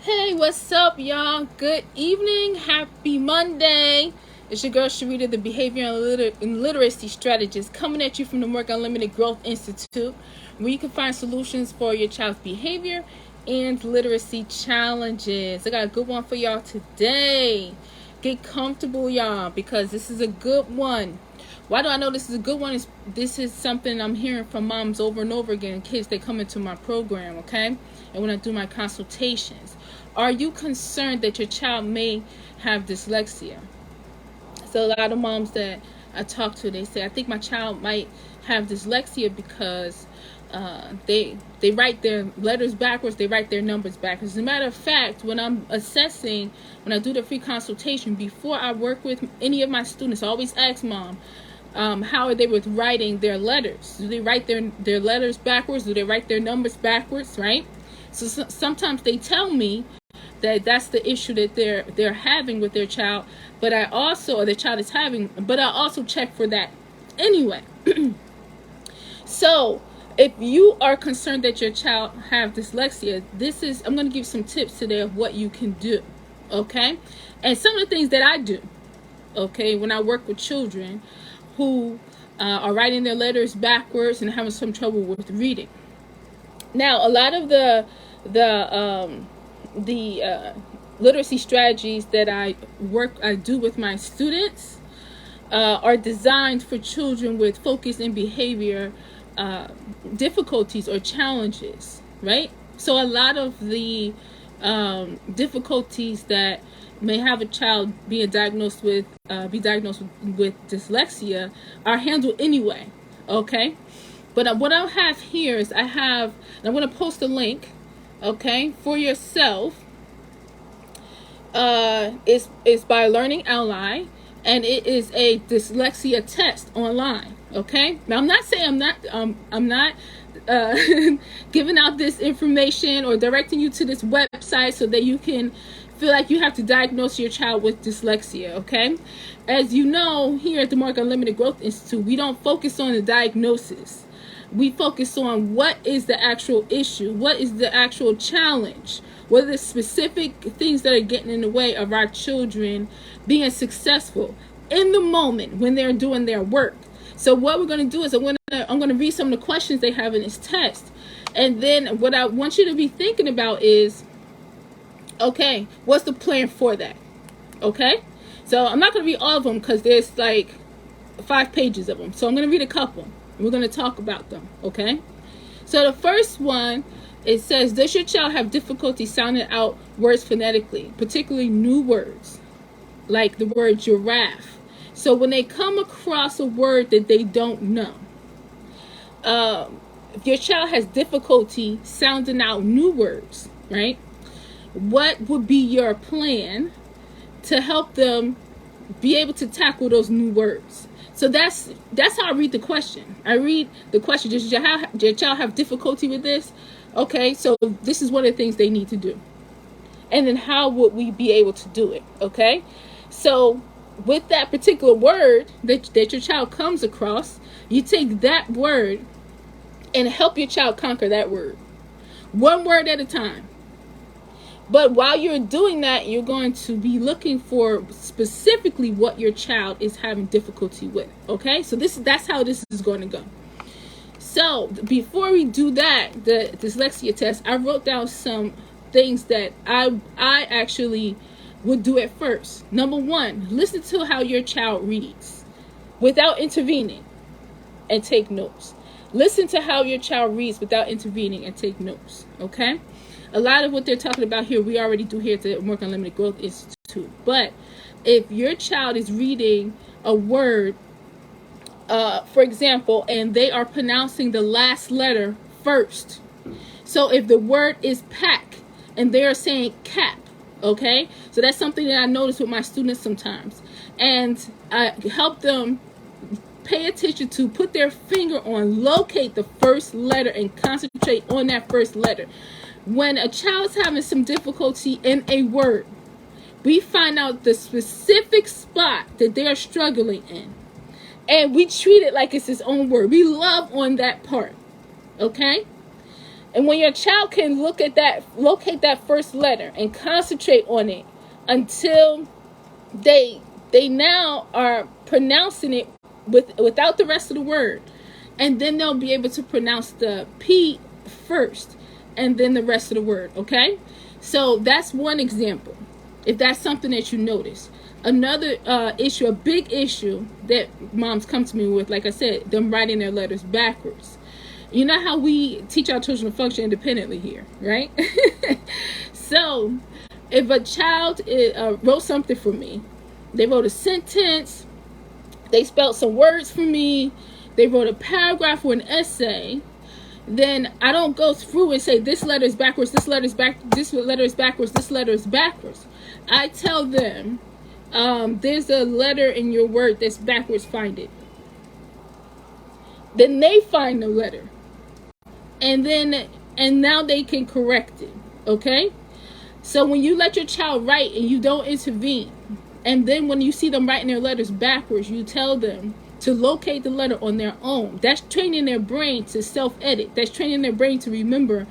Hey, what's up, y'all? Good evening. Happy Monday. It's your girl, Sharita, the Behavior and Literacy Strategist, coming at you from the Work Unlimited Growth Institute, where you can find solutions for your child's behavior and literacy challenges. I got a good one for y'all today. Get comfortable, y'all, because this is a good one. Why do I know this is a good one? This is something I'm hearing from moms over and over again, kids that come into my program, okay? And when I do my consultations. Are you concerned that your child may have dyslexia? So a lot of moms that I talk to, they say, I think my child might have dyslexia because they write their letters backwards, they write their numbers backwards. As a matter of fact, when I'm assessing, when I do the free consultation, before I work with any of my students, I always ask mom, how are they with writing their letters? Do they write their letters backwards? Do they write their numbers backwards, right? So sometimes they tell me that that's the issue that they're having with their child, but I also, or the child is having, but I also check for that anyway. So if you are concerned that your child have dyslexia, I'm going to give some tips today of what you can do, okay? And some of the things that I do, okay, when I work with children who are writing their letters backwards and having some trouble with reading. Now, a lot of the literacy strategies that I do with my students are designed for children with focus and behavior difficulties or challenges, right? So a lot of the difficulties that may have a child be diagnosed with dyslexia are handled anyway, okay? But what I have here is I'm going to post a link, okay, for yourself. It's by Learning Ally, and it is a dyslexia test online, okay? Now, I'm not saying I'm not giving out this information or directing you to this website so that you can feel like you have to diagnose your child with dyslexia, okay? As you know, here at the Work Unlimited Growth Institute, we don't focus on the diagnosis. We focus on what is the actual issue, what is the actual challenge, what are the specific things that are getting in the way of our children being successful in the moment when they're doing their work. So what we're going to do is I'm going to read some of the questions they have in this test. And then what I want you to be thinking about is, okay, what's the plan for that? Okay? So I'm not going to read all of them because there's like 5 pages of them. So I'm going to read a couple. We're going to talk about them, okay? So the first one, it says, does your child have difficulty sounding out words phonetically, particularly new words, like the word giraffe? So when they come across a word that they don't know, if your child has difficulty sounding out new words, right, what would be your plan to help them be able to tackle those new words? So that's how I read the question. I read the question, does your child have difficulty with this? Okay, so this is one of the things they need to do. And then how would we be able to do it? Okay, so with that particular word that your child comes across, you take that word and help your child conquer that word. One word at a time. But while you're doing that, you're going to be looking for specifically what your child is having difficulty with. Okay, so that's how this is going to go. So before we do that, the dyslexia test, I wrote down some things that I actually would do at first. Number 1, listen to how your child reads without intervening and take notes. Listen to how your child reads without intervening and take notes. Okay. A lot of what they're talking about here, we already do here at the Work Unlimited Growth Institute. But if your child is reading a word, for example, and they are pronouncing the last letter first. So if the word is pack and they're saying cap, okay? So that's something that I notice with my students sometimes. And I help them pay attention to, put their finger on, locate the first letter and concentrate on that first letter. When a child's having some difficulty in a word, we find out the specific spot that they're struggling in. And we treat it like it's its own word. We love on that part. Okay? And when your child can look at that, locate that first letter and concentrate on it until they now are pronouncing it without the rest of the word, and then they'll be able to pronounce the P first and then the rest of the word. Okay, so that's one example, if that's something that you notice. Another issue, a big issue that moms come to me with, like I said, them writing their letters backwards. You know how we teach our children to function independently here, right? So if a child wrote something for me, they wrote a sentence, they spelled some words for me, they wrote a paragraph or an essay, then I don't go through and say this letter is backwards, this letter is back, this letter is backwards, this letter is backwards. I tell them, there's a letter in your word that's backwards, find it. Then they find the letter, and now they can correct it. Okay, so when you let your child write and you don't intervene, and then when you see them writing their letters backwards, you tell them to locate the letter on their own. That's training their brain to self-edit. That's training their brain to remember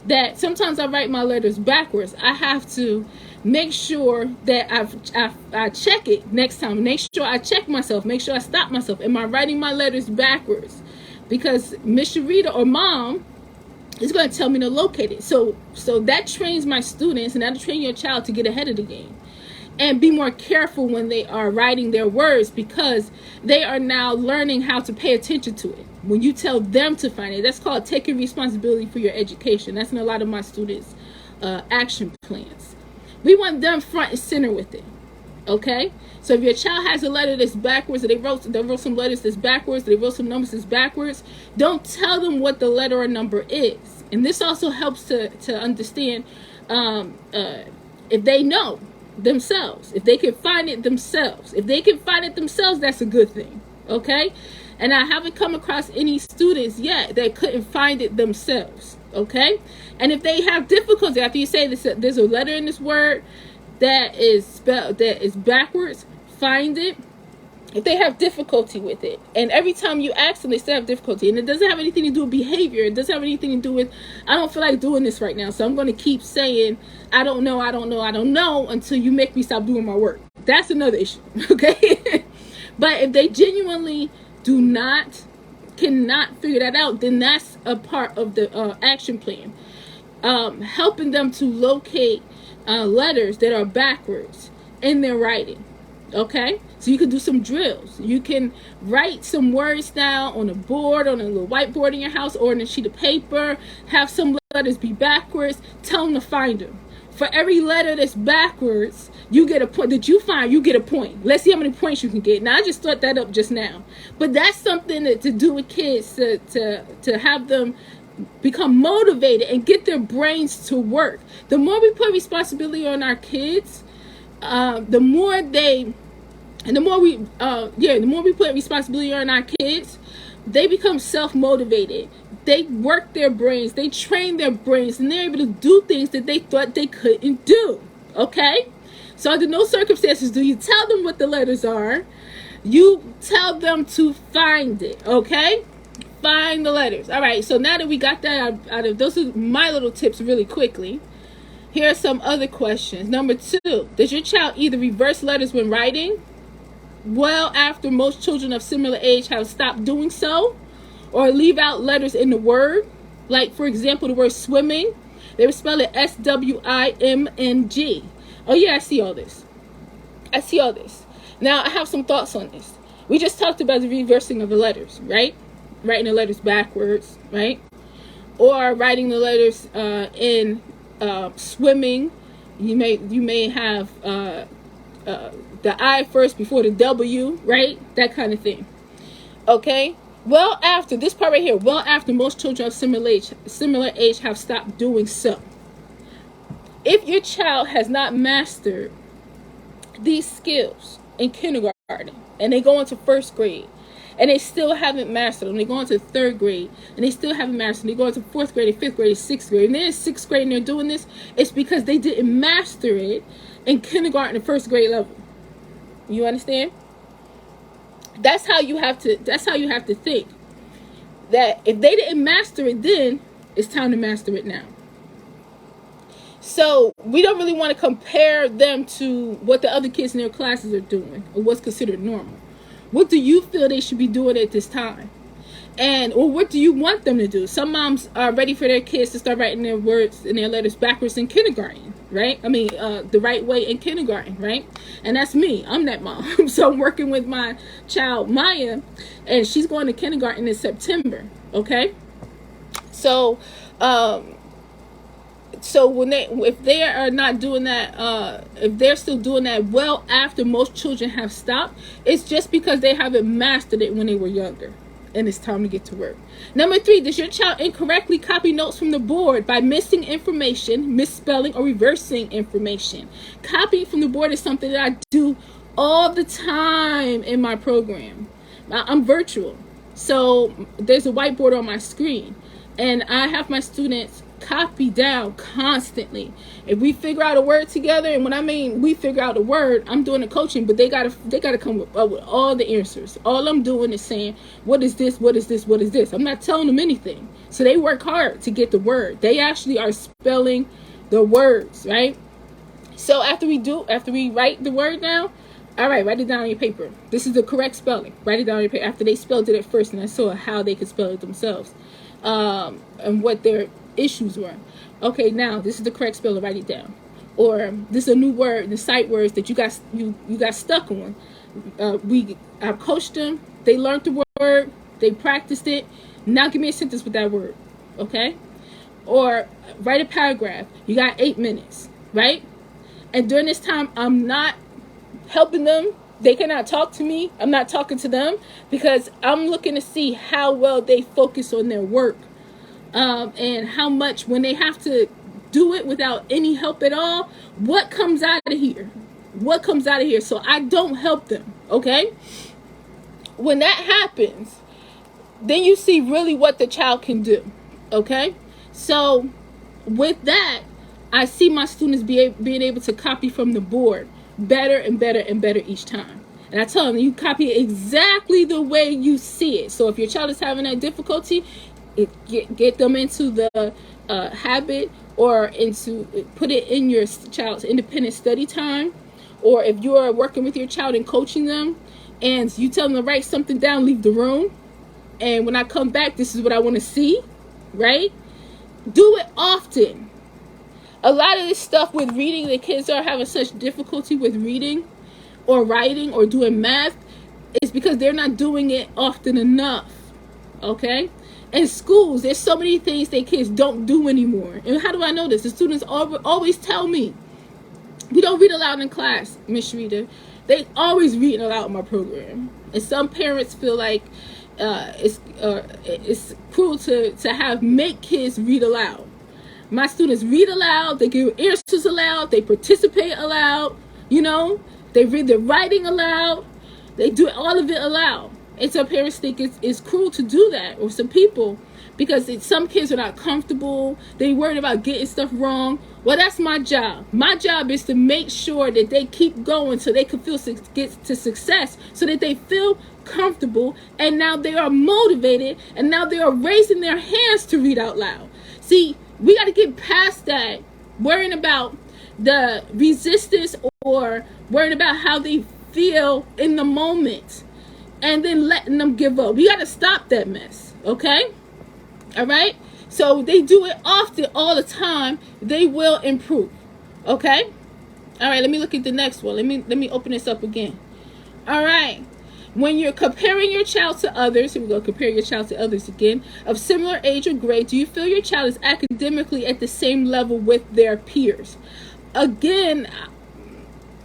that sometimes I write my letters backwards. I have to make sure that I check it next time. Make sure I check myself. Make sure I stop myself. Am I writing my letters backwards? Because Miss Sharita or mom is going to tell me to locate it. So that trains my students, and that'll train your child to get ahead of the game and be more careful when they are writing their words, because they are now learning how to pay attention to it. When you tell them to find it, that's called taking responsibility for your education. That's in a lot of my students' action plans. We want them front and center with it. Okay? So if your child has a letter that's backwards, or they wrote some letters that's backwards, they wrote some numbers that's backwards, don't tell them what the letter or number is. And this also helps to understand if they know themselves, if they can find it themselves. If they can find it themselves, that's a good thing. Okay? And I haven't come across any students yet that couldn't find it themselves. Okay? And if they have difficulty after you say this, there's a letter in this word that is spelled, that is backwards, find it. If they have difficulty with it, and every time you ask them, they still have difficulty, and it doesn't have anything to do with behavior, it doesn't have anything to do with, I don't feel like doing this right now, so I'm going to keep saying, I don't know, until you make me stop doing my work. That's another issue, okay? But if they genuinely cannot figure that out, then that's a part of the action plan. Helping them to locate letters that are backwards in their writing. Okay, so you can do some drills. You can write some words down on a board, on a little whiteboard in your house, or on a sheet of paper. Have some letters be backwards. Tell them to find them. For every letter that's backwards, you get a point. That you find, you get a point. Let's see how many points you can get. Now, I just thought that up just now, but that's something to do with kids, to have them become motivated and get their brains to work. The more we put responsibility on our kids, the more we put responsibility on our kids, they become self-motivated. They work their brains, they train their brains, and they're able to do things that they thought they couldn't do. Okay? So under no circumstances do you tell them what the letters are. You tell them to find it. Okay? Find the letters. All right, so now that we got that out of, those are my little tips really quickly. Here are some other questions. Number 2, does your child either reverse letters when writing, well after most children of similar age have stopped doing so, or leave out letters in the word? Like, for example, the word swimming, they would spell it SWIMNG. Oh yeah, I see all this. Now, I have some thoughts on this. We just talked about the reversing of the letters, right? Writing the letters backwards, right? Or writing the letters in swimming. You may have the I first before the W, right? That kind of thing. Okay? Well after, this part right here, well after most children of similar age have stopped doing so. If your child has not mastered these skills in kindergarten, and they go into 1st grade, and they still haven't mastered them, they go into 3rd grade, and they still haven't mastered them, they go into 4th grade, and 5th grade, and 6th grade, and then in 6th grade, and they're doing this, it's because they didn't master it in kindergarten and 1st grade level. You understand? That's how you have to think. That if they didn't master it then, It's time to master it now. So we don't really want to compare them to what the other kids in their classes are doing or what's considered normal. What do you feel they should be doing at this time? And or what do you want them to do? Some moms are ready for their kids to start writing their words and their letters backwards in kindergarten, right? I mean, the right way in kindergarten, right? And that's me. I'm that mom. So I'm working with my child, Maya, and she's going to kindergarten in September, okay? So, if they are not doing that, if they're still doing that well after most children have stopped, it's just because they haven't mastered it when they were younger. And it's time to get to work. Number 3, does your child incorrectly copy notes from the board by missing information, misspelling, or reversing information? Copying from the board is something that I do all the time in my program. I'm virtual, so there's a whiteboard on my screen, and I have my students copy down constantly. If we figure out a word together, and when I mean we figure out a word, I'm doing the coaching, but they gotta come up with all the answers. All I'm doing is saying, what is this, what is this, what is this? I'm not telling them anything. So they work hard to get the word. They actually are spelling the words, right? So after we write the word down, all right, write it down on your paper. This is the correct spelling. Write it down on your paper. After they spelled it at first, and I saw how they could spell it themselves, and what their issues were. Okay, now this is the correct spelling. Write it down. Or this is a new word, the sight words that you got stuck on. I coached them. They learned the word. They practiced it. Now give me a sentence with that word. Okay. Or write a paragraph. You got 8 minutes, right? And during this time, I'm not helping them. They cannot talk to me. I'm not talking to them because I'm looking to see how well they focus on their work. And how much, when they have to do it without any help at all, what comes out of here? What comes out of here? So I don't help them, okay? When that happens, then you see really what the child can do, okay? So with that, I see my students being able to copy from the board better and better and better each time. And I tell them, you copy it exactly the way you see it. So if your child is having that difficulty, get them into the habit, or put it in your child's independent study time. Or if you're working with your child and coaching them and you tell them to write something down, leave the room, and when I come back, this is what I want to see, right? Do it often. A lot of this stuff with reading, the kids are having such difficulty with reading or writing or doing math, is because they're not doing it often enough, okay? In schools, there's so many things that kids don't do anymore. And how do I know this? The students always tell me, we don't read aloud in class, Miss Rita. They always read aloud in my program. And some parents feel like it's cruel to make kids read aloud. My students read aloud, they give answers aloud, they participate aloud, they read their writing aloud, they do all of it aloud. And some parents think it's cruel to do that, or some people, because some kids are not comfortable, they worried about getting stuff wrong. Well, that's my job. My job is to make sure that they keep going so they can get to success, so that they feel comfortable, and now they are motivated, and now they are raising their hands to read out loud. See, we got to get past that, worrying about the resistance or worrying about how they feel in the moment, and then letting them give up. We got to stop that mess, okay? All right? So they do it often, all the time. They will improve, okay? All right, let me look at the next one. Let me open this up again. All right. When you're comparing your child to others, here we go, compare your child to others again, of similar age or grade, do you feel your child is academically at the same level with their peers? Again,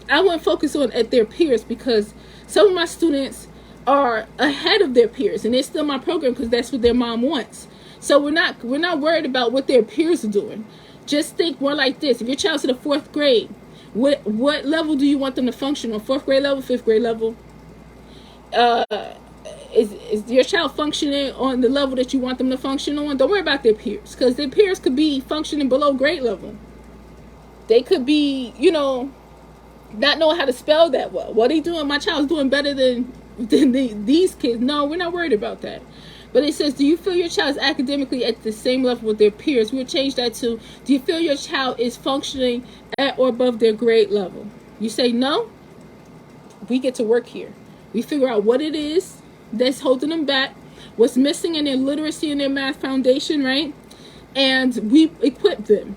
I want to focus on at their peers, because some of my students are ahead of their peers, and they're still in my program because that's what their mom wants. So we're not worried about what their peers are doing. Just think more like this. If your child's in the 4th grade, what level do you want them to function on? 4th grade level, 5th grade level? Is your child functioning on the level that you want them to function on? Don't worry about their peers, because their peers could be functioning below grade level. They could be, not knowing how to spell that well. What are they doing? My child's doing better than these kids. No, we're not worried about that. But it says, do you feel your child is academically at the same level with their peers? We'll change that to, do you feel your child is functioning at or above their grade level? You say no, we get to work here. We figure out what it is that's holding them back, what's missing in their literacy and their math foundation, right? And we equip them.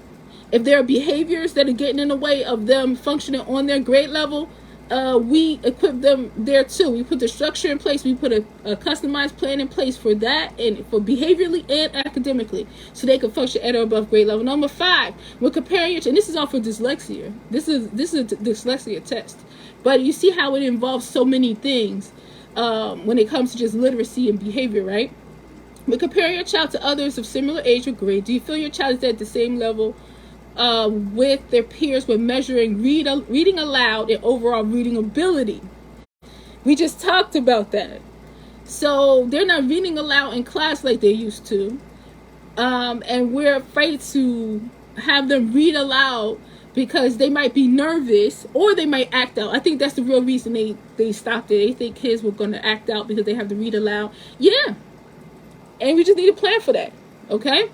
If there are behaviors that are getting in the way of them functioning on their grade level, we equip them there too. We put the structure in place. We put a customized plan in place for that, and for behaviorally and academically, so they can function at or above grade level. Number 5, we're comparing and this is all for dyslexia. This is a dyslexia test, but you see how it involves so many things when it comes to just literacy and behavior, right? We're comparing your child to others of similar age or grade. Do you feel your child is at the same level with their peers when measuring reading aloud and overall reading ability? We just talked about that. So they're not reading aloud in class like they used to, and we're afraid to have them read aloud because they might be nervous or they might act out. I think that's the real reason they stopped it. They think kids were going to act out because they have to read aloud. Yeah, and we just need a plan for that. Okay,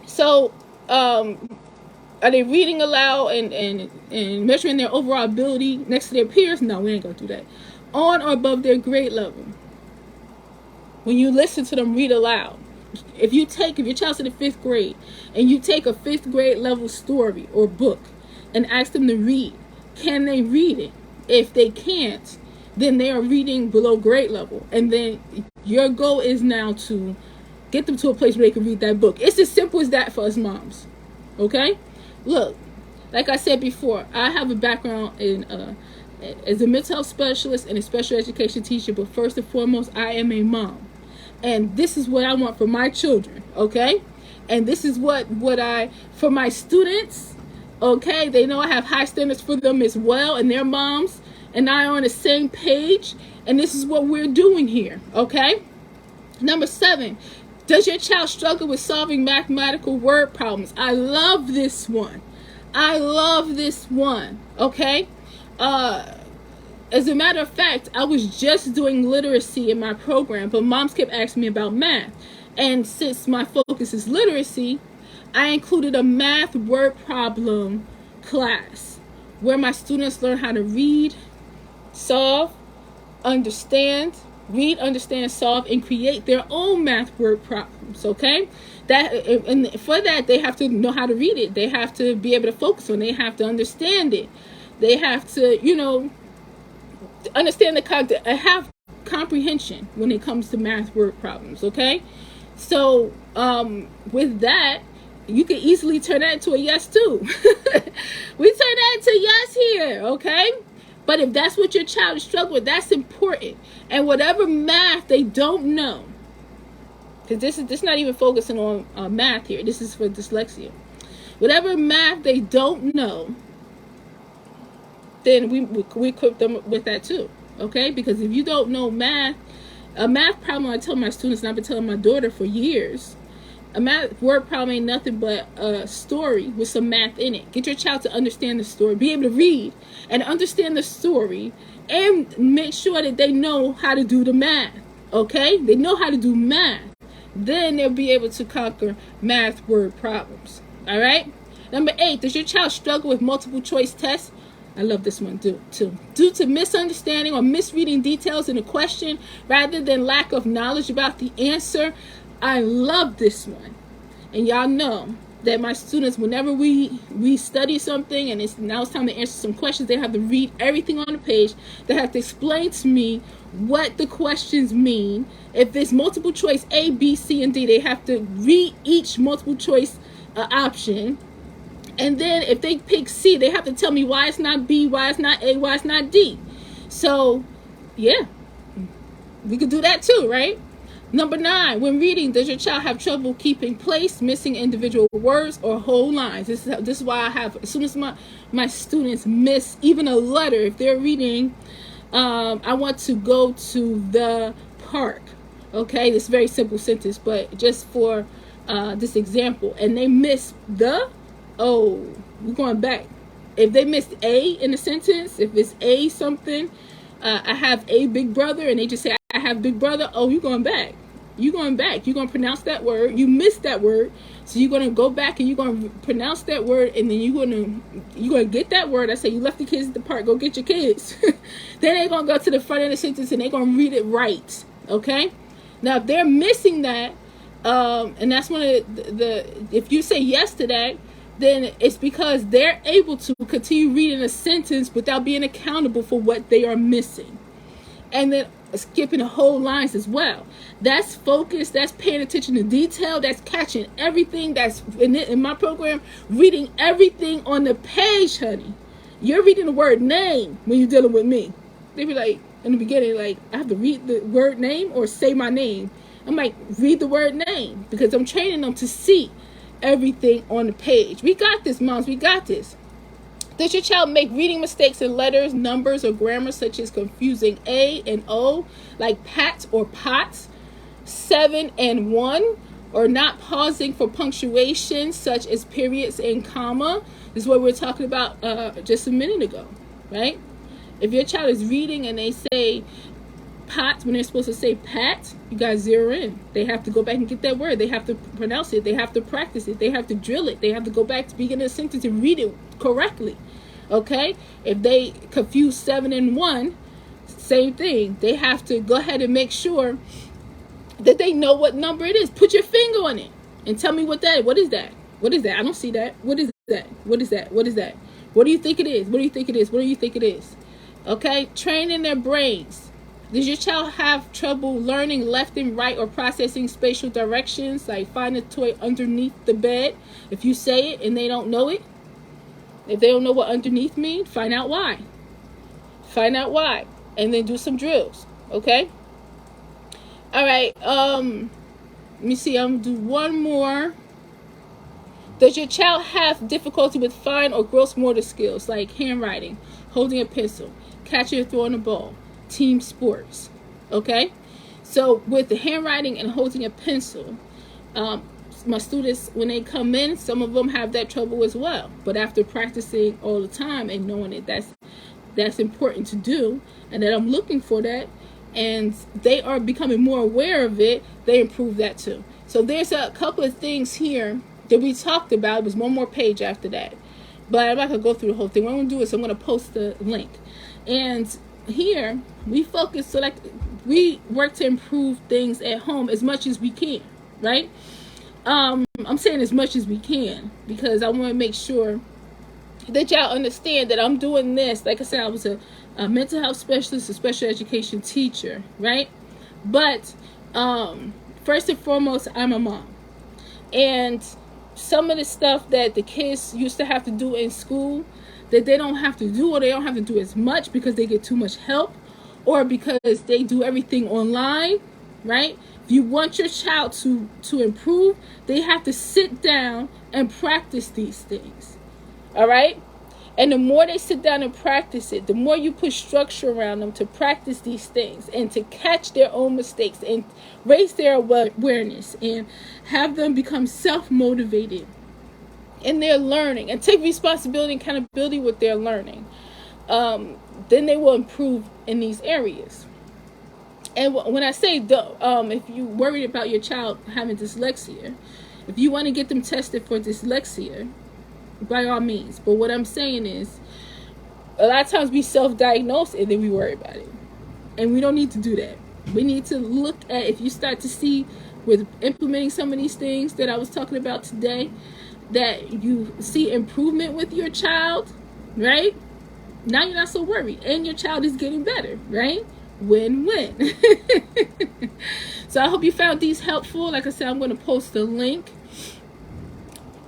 so are they reading aloud and measuring their overall ability next to their peers? No, we ain't gonna do that. On or above their grade level. When you listen to them read aloud, if your child's in the 5th grade and you take a 5th grade level story or book and ask them to read, can they read it? If they can't, then they are reading below grade level, and then your goal is now to get them to a place where they can read that book. It's as simple as that for us moms. Okay, look, like I said before, I have a background in as a mental health specialist and a special education teacher, but first and foremost, I am a mom, and this is what I want for my children. Okay, and this is what I for my students. Okay, they know I have high standards for them as well, and their moms and I are on the same page, and this is what we're doing here. Okay, number 7. Does your child struggle with solving mathematical word problems? I love this one. I love this one. Okay. As a matter of fact, I was just doing literacy in my program, but moms kept asking me about math. And since my focus is literacy, I included a math word problem class where my students learn how to read, solve, understand, solve, and create their own math word problems. Okay, and for that they have to know how to read it. They have to be able to focus on it. They have to understand it. They have to, understand have comprehension when it comes to math word problems. Okay, so with that, you can easily turn that into a yes too. We turn that into yes here. Okay. But if that's what your child is struggling with, that's important. And whatever math they don't know, because this is not even focusing on math here. This is for dyslexia. Whatever math they don't know, then we equip them with that too. Okay? Because if you don't know math, a math problem I tell my students, and I've been telling my daughter for years, a math word problem ain't nothing but a story with some math in it. Get your child to understand the story, be able to read and understand the story, and make sure that they know how to do the math. Okay? They know how to do math. Then they'll be able to conquer math word problems. All right? Number 8, does your child struggle with multiple choice tests? I love this one too. Due to misunderstanding or misreading details in a question rather than lack of knowledge about the answer. I love this one. And y'all know that my students, whenever we study something and now it's time to answer some questions, they have to read everything on the page. They have to explain to me what the questions mean. If it's multiple choice A, B, C, and D, they have to read each multiple choice option. And then if they pick C, they have to tell me why it's not B, why it's not A, why it's not D. So, yeah, we could do that too, right? Number 9, when reading, does your child have trouble keeping place, missing individual words or whole lines? This is why I have, as soon as my students miss even a letter, if they're reading, I want to go to the park. Okay, this very simple sentence, but just for this example, and they miss the O, we're going back. If they missed A in the sentence, if it's A something, I have a big brother, and they just say I have big brother. Oh, you're going back. You're going back. You're going to pronounce that word. You missed that word. So you're going to go back and you're going to pronounce that word, and then you're going to get that word. I say you left the kids at the park. Go get your kids. Then they're going to go to the front of the sentence and they're going to read it right. Okay? Now, if they're missing that, and that's one of if you say yes to that, then it's because they're able to continue reading a sentence without being accountable for what they are missing. And then skipping the whole lines as well. That's focus. That's paying attention to detail. That's catching everything that's in my program, reading everything on the page, honey. You're reading the word name when you're dealing with me. They be like, in the beginning, like, I have to read the word name or say my name. I'm like, read the word name, because I'm training them to see everything on the page. We got this, moms. We got this. Does your child make reading mistakes in letters, numbers, or grammar, such as confusing A and O, like pat or pots, 7 and 1, or not pausing for punctuation, such as periods and comma? This is what we were talking about just a minute ago, right? If your child is reading and they say pot when they're supposed to say pat, you guys zero in. They have to go back and get that word. They have to pronounce it. They have to practice it. They have to drill it. They have to go back to the beginning of the sentence and read it correctly. Okay? If they confuse 7 and 1, same thing. They have to go ahead and make sure that they know what number it is. Put your finger on it and tell me what is that? What is that? I don't see that. What is that? What is that? What is that? What do you think it is? What do you think it is? What do you think it is? Okay? Training their brains. Does your child have trouble learning left and right or processing spatial directions, like find a toy underneath the bed? If you say it and they don't know it, if they don't know what underneath means, find out why. Find out why. And then do some drills. Okay? All right. Let me see. I'm going to do one more. Does your child have difficulty with fine or gross motor skills, like handwriting, holding a pencil, catching or throwing a ball, team sports? Okay? So with the handwriting and holding a pencil, my students, when they come in, some of them have that trouble as well. But after practicing all the time and knowing it, that's important to do, and that I'm looking for that, and they are becoming more aware of it, they improve that too. So there's a couple of things here that we talked about. It was one more page after that, but I'm not going to go through the whole thing. What I'm going to do is I'm going to post the link. And here we focus, so like we work to improve things at home as much as we can, right? I'm saying as much as we can because I want to make sure that y'all understand that I'm doing this. Like I said, I was a mental health specialist, a special education teacher, right? But first and foremost, I'm a mom. And some of the stuff that the kids used to have to do in school that they don't have to do, or they don't have to do as much because they get too much help, or because they do everything online, right? If you want your child to improve, they have to sit down and practice these things. All right? And the more they sit down and practice it, the more you put structure around them to practice these things and to catch their own mistakes and raise their awareness and have them become self-motivated in their learning and take responsibility and accountability with their learning, then they will improve in these areas. And when I say, if you're worried about your child having dyslexia, if you want to get them tested for dyslexia, by all means. But what I'm saying is, a lot of times we self-diagnose and then we worry about it. And we don't need to do that. We need to look at, if you start to see with implementing some of these things that I was talking about today, that you see improvement with your child, right? Now you're not so worried. And your child is getting better, right? Win-win. So I hope you found these helpful. Like I said, I'm going to post a link.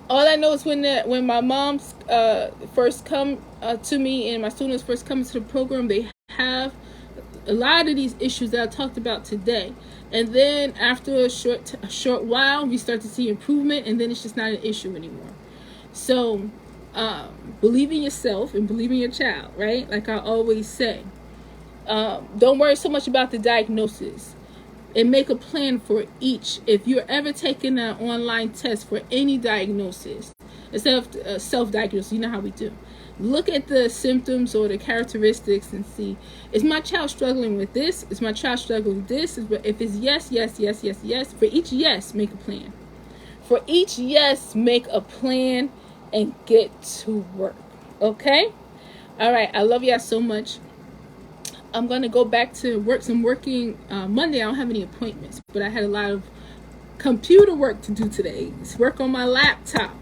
All I know is when my moms first come to me and my students first come into the program, they have a lot of these issues that I talked about today. And then after a short while, we start to see improvement, and then it's just not an issue anymore. So believe in yourself and believe in your child, right? Like I always say. Don't worry so much about the diagnosis, and make a plan for each. If you're ever taking an online test for any diagnosis, instead of self-diagnose. You know how we do. Look at the symptoms or the characteristics and see, is my child struggling with this? Is my child struggling with this? If it's yes, yes, yes, yes, yes, for each yes, make a plan. For each yes, make a plan and get to work. Okay? All right. I love y'all so much. I'm going to go back to work. So I'm working Monday. I don't have any appointments, but I had a lot of computer work to do today. It's work on my laptop.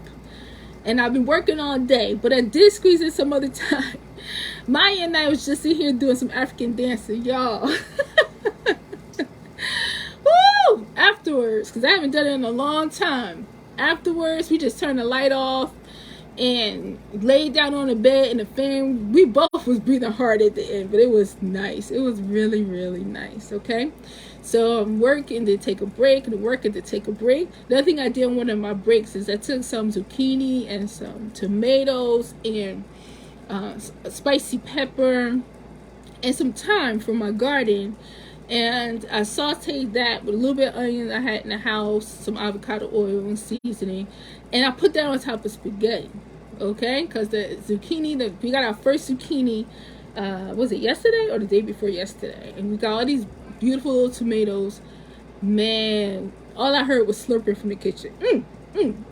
And I've been working all day, but I did squeeze in some other time. Maya and I was just in here doing some African dancing, y'all. Woo! Afterwards, because I haven't done it in a long time. Afterwards, we just turned the light off and laid down on the bed and the fan. We both was breathing hard at the end, but it was nice. It was really, really nice, okay? So I'm working to take a break and working to take a break. The other thing I did on one of my breaks is I took some zucchini and some tomatoes and spicy pepper and some thyme from my garden. And I sauteed that with a little bit of onion I had in the house, some avocado oil and seasoning. And I put that on top of spaghetti, okay? Because the zucchini, we got our first zucchini, was it yesterday or the day before yesterday? And we got all these beautiful little tomatoes. Man, all I heard was slurping from the kitchen. And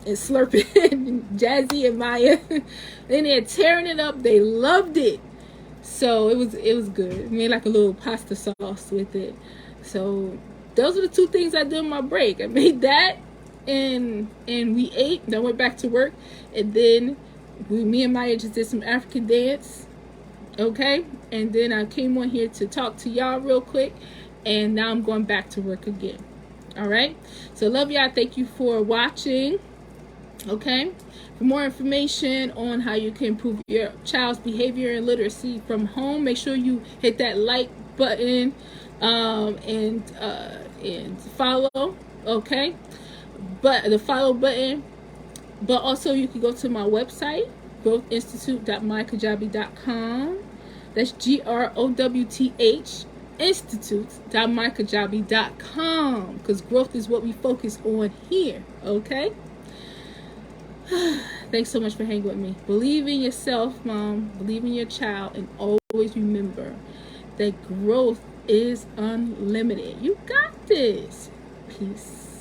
slurping. Jazzy and Maya. And they're tearing it up. They loved it. So it was good. Made like a little pasta sauce with it. So those are the two things I did on my break. I made that and we ate. Then I went back to work. And then me and Maya just did some African dance. Okay? And then I came on here to talk to y'all real quick. And now I'm going back to work again. All right? So love y'all. Thank you for watching. Okay? For more information on how you can improve your child's behavior and literacy from home, make sure you hit that like button and follow. Okay? But the follow button. But also you can go to my website, growthinstitute.mykajabi.com. That's GROWTH institute.mykajabi.com, because growth is what we focus on here. Okay? Thanks so much for hanging with me. Believe in yourself, mom. Believe in your child, and always remember that growth is unlimited. You got this. Peace.